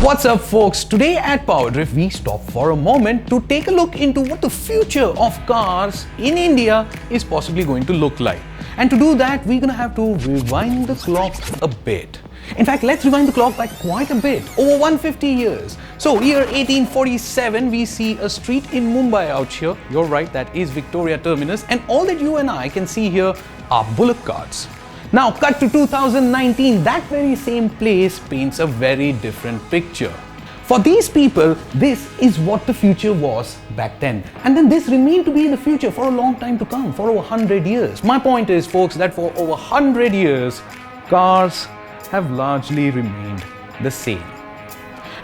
What's up folks, today at PowerDrift we stop for a moment to take a look into what the future of cars in India is possibly going to look like. And to do that we're gonna have to rewind the clock a bit. In fact, let's rewind the clock back quite a bit, over 150 years. So year 1847 we see a street in Mumbai out here. You're right, that is Victoria Terminus, and all that you and I can see here are bullock carts. Now cut to 2019, that very same place paints a very different picture. For these people, this is what the future was back then. And then this remained to be the future for a long time to come, for over 100 years. My point is, folks, that for over 100 years, cars have largely remained the same.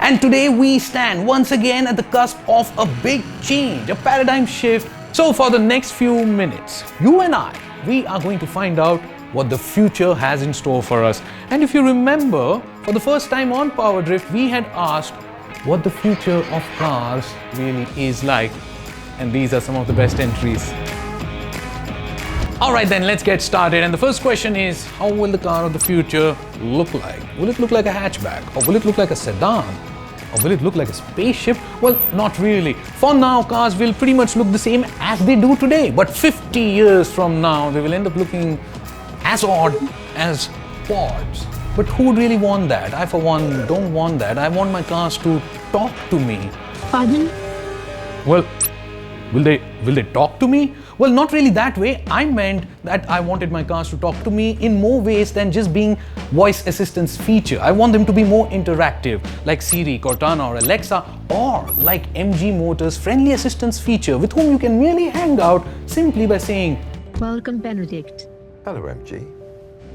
And today we stand once again at the cusp of a big change, a paradigm shift. So for the next few minutes, you and I, we are going to find out what the future has in store for us. And if you remember, for the first time on PowerDrift, we had asked what the future of cars really is like. And these are some of the best entries. Alright then, let's get started. And the first question is, how will the car of the future look like? Will it look like a hatchback? Or will it look like a sedan? Or will it look like a spaceship? Well, not really. For now, cars will pretty much look the same as they do today. But 50 years from now, they will end up looking as odd as pods. But who would really want that? I, for one, don't want that. I want my cars to talk to me. Pardon? Well, will they talk to me? Well, not really that way. I meant that I wanted my cars to talk to me in more ways than just being voice assistance feature. I want them to be more interactive, like Siri, Cortana or Alexa, or like MG Motors friendly assistance feature with whom you can merely hang out simply by saying, Welcome, Benedict. Hello, MG.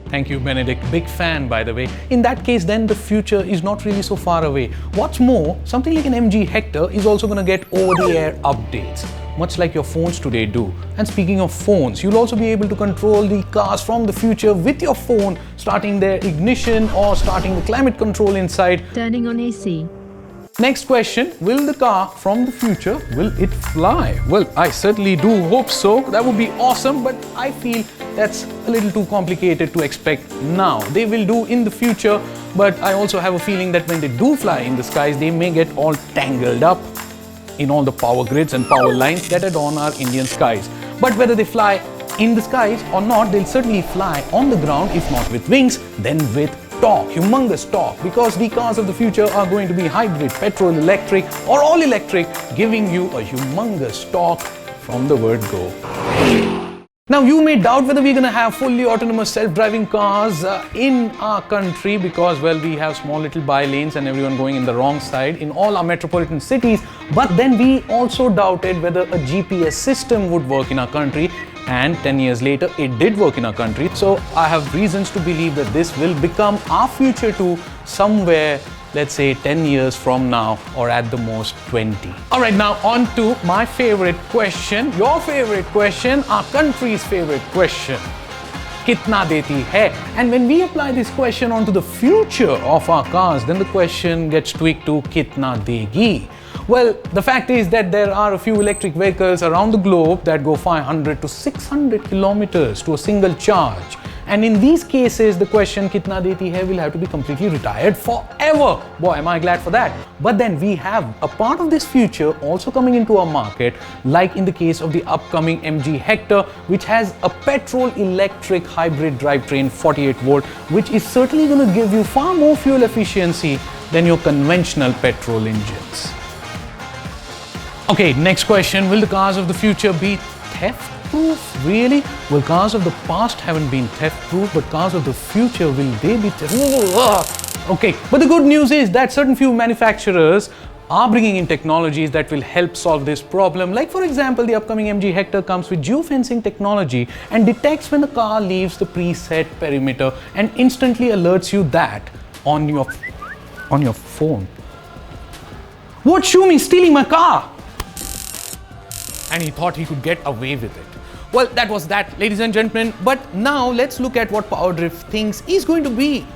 Thank you, Benedict. Big fan, by the way. In that case, then the future is not really so far away. What's more, something like an MG Hector is also going to get over-the-air updates, much like your phones today do. And speaking of phones, you'll also be able to control the cars from the future with your phone, starting their ignition or starting the climate control inside. Turning on AC. Next question, will the car from the future, will it fly? Well, I certainly do hope so. That would be awesome, but I feel that's a little too complicated to expect now. They will do in the future, but I also have a feeling that when they do fly in the skies, they may get all tangled up in all the power grids and power lines that adorn our Indian skies. But whether they fly in the skies or not, they'll certainly fly on the ground, if not with wings, then with torque, humongous torque, because the cars of the future are going to be hybrid, petrol, electric or all electric, giving you a humongous torque from the word go. Now you may doubt whether we're going to have fully autonomous self-driving cars in our country because, well, we have small little by-lanes and everyone going in the wrong side in all our metropolitan cities. But then we also doubted whether a GPS system would work in our country, and 10 years later it did work in our country. So I have reasons to believe that this will become our future too, somewhere, let's say 10 years from now, or at the most 20. Alright, now on to my favorite question, your favorite question, our country's favorite question. Kitna deti hai? And when we apply this question onto the future of our cars, then the question gets tweaked to kitna degi. Well, the fact is that there are a few electric vehicles around the globe that go 500 to 600 kilometers to a single charge. And in these cases, the question kitna deti hai will have to be completely retired forever. Boy, am I glad for that. But then we have a part of this future also coming into our market, like in the case of the upcoming MG Hector, which has a petrol-electric hybrid drivetrain 48 volt, which is certainly going to give you far more fuel efficiency than your conventional petrol engines. Okay, next question, will the cars of the future be theft-proof? Really? Well, cars of the past haven't been theft-proof, but cars of the future, will they be Okay, but the good news is that certain few manufacturers are bringing in technologies that will help solve this problem. Like for example, the upcoming MG Hector comes with geofencing technology and detects when the car leaves the preset perimeter and instantly alerts you that on your phone. What, Shumi, stealing my car? And he thought he could get away with it. Well, that was that, ladies and gentlemen. But now let's look at what PowerDrift thinks is going to be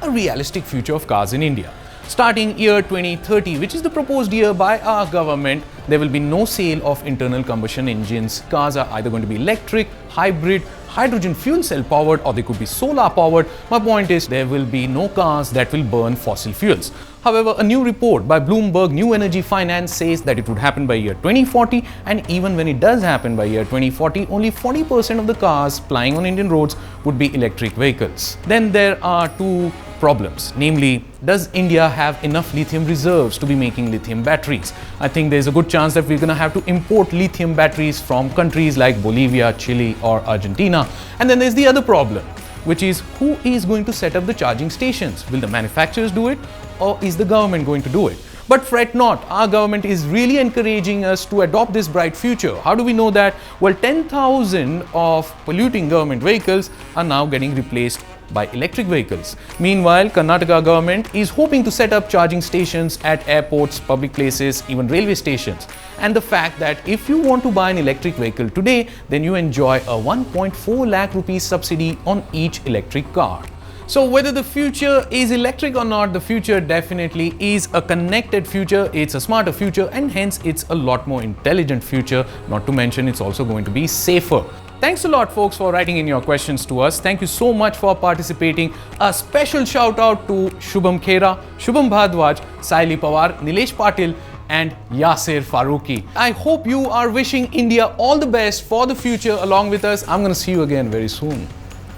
a realistic future of cars in India. Starting year 2030, which is the proposed year by our government, there will be no sale of internal combustion engines. Cars are either going to be electric, hybrid, hydrogen fuel cell powered or they could be solar powered. My point is there will be no cars that will burn fossil fuels. However, a new report by Bloomberg New Energy Finance says that it would happen by year 2040, and even when it does happen by year 2040, only 40% of the cars plying on Indian roads would be electric vehicles. Then there are two problems, namely, does India have enough lithium reserves to be making lithium batteries? I think there's a good chance that we're going to have to import lithium batteries from countries like Bolivia, Chile or Argentina. And then there's the other problem, which is who is going to set up the charging stations? Will the manufacturers do it, or is the government going to do it? But fret not, our government is really encouraging us to adopt this bright future. How do we know that? Well, 10,000 of polluting government vehicles are now getting replaced by electric vehicles. Meanwhile, Karnataka government is hoping to set up charging stations at airports, public places, even railway stations. And the fact that if you want to buy an electric vehicle today, then you enjoy a 1.4 lakh rupees subsidy on each electric car. So whether the future is electric or not, the future definitely is a connected future, it's a smarter future, and hence it's a lot more intelligent future, not to mention it's also going to be safer. Thanks a lot folks for writing in your questions to us. Thank you so much for participating. A special shout out to Shubham Khera, Shubham Bhardwaj, Saili Pawar, Nilesh Patil and Yasir Farooqi. I hope you are wishing India all the best for the future along with us. I'm going to see you again very soon.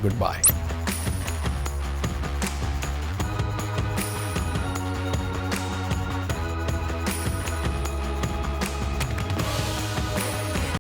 Goodbye.